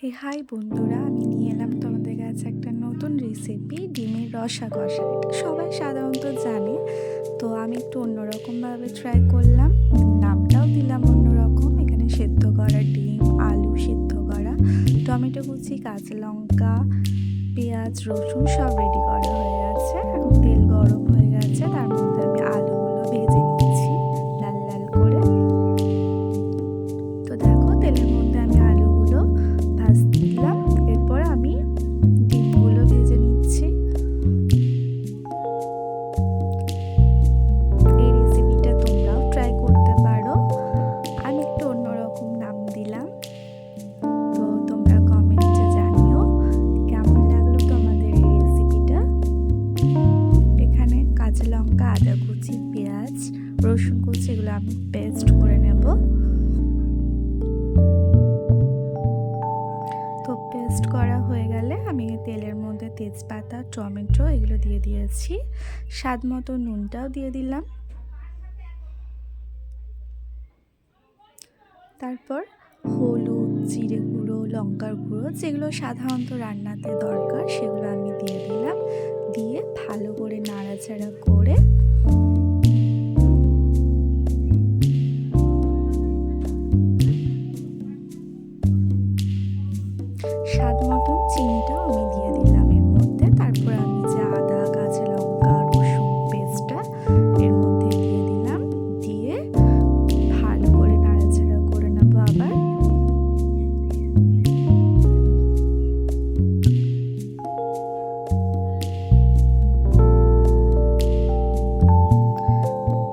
হে high বন্ধুরা, আমি নিয়ে এলাম তোমাদের কাছে একটা নতুন রেসিপি, ডিমের রসা কষা। এটা সবাই সাধারণত জানে, তো আমি একটু অন্যরকমভাবে ট্রাই করলাম। নামটাও দিলাম অন্যরকম। এখানে সেদ্ধ করা ডিম, আলু সেদ্ধ করা, টমেটো কুচি, কাঁচা লঙ্কা, পেঁয়াজ, রসুন সব রেডি করা হয়ে গেছে। এখন তেল গরম হয়ে গেছে, তার মধ্যে আমি আলুগুলো ভেজে নিচ্ছি লাল লাল করে। তো দেখো, তেলের মধ্যে আমি আলুগুলো ভাজতে দিলাম, এরপর আমি ডিমগুলো ভেজে নিচ্ছি। এই রেসিপিটা তোমরাও ট্রাই করতে পারো। আমি একটু অন্যরকম নাম দিলাম, তো তোমরা কমেন্টে জানিও কেমন লাগলো তোমাদের এই রেসিপিটা। এখানে কাঁচা লঙ্কা, আদা কুচি, পেঁয়াজ, রসুন কুচি এগুলো আমি পেস্ট করে নেব। তো পেস্ট করা হয়ে গেলে আমি তেলের মধ্যে তেজপাতা, টমেটো এগুলো দিয়ে দিয়েছি। স্বাদ মতো নুনটাও দিয়ে দিলাম। তারপর হলুদ, জিরে গুঁড়ো, লঙ্কার গুঁড়ো যেগুলো সাধারণত রান্নাতে দরকার সেগুলো আমি দিয়ে দিলাম। দিয়ে ভালো করে নাড়াচাড়া করে স্বাদ মতন চিনিটাও আমি দিয়ে দিলাম এর মধ্যে। তারপর আমি যে আদা, কাঁচা লঙ্কা, রসুন পেস্টটা এর মধ্যে দিয়ে দিলাম। দিয়ে ভালো করে নাড়াচাড়া করে নেব আবার।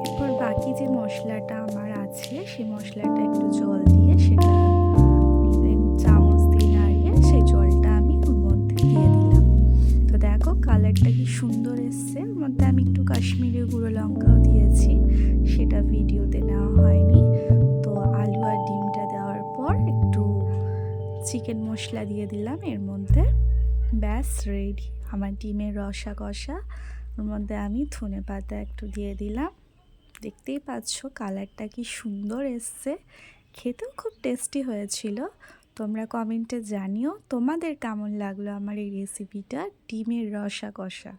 এরপর বাকি যে মশলাটা আমার আছে সেই মশলাটা একটু জল দিয়ে সেটা চামচ দিয়ে নাড়িয়ে সেই জলটা আমি ওর মধ্যে দিয়ে দিলাম। তো দেখো কালারটা কি সুন্দর এসছে। ওর মধ্যে আমি একটু কাশ্মীরি গুঁড়ো লঙ্কাও দিয়েছি, সেটা ভিডিওতে নেওয়া হয়নি। তো আলু আর ডিমটা দেওয়ার পর একটু চিকেন মশলা দিয়ে দিলাম এর মধ্যে। ব্যাস রেডি আমার ডিমের রসা কষা। ওর মধ্যে আমি ধনে পাতা একটু দিয়ে দিলাম। দেখতেই পাচ্ছ কালারটা কি সুন্দর এসছে, খেতেও খুব টেস্টি হয়েছিল। তোমরা কমেন্টে জানিও তোমাদের কেমন লাগলো আমার এই রেসিপিটা, ডিমের রসা কষা।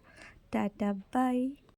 Tata, by.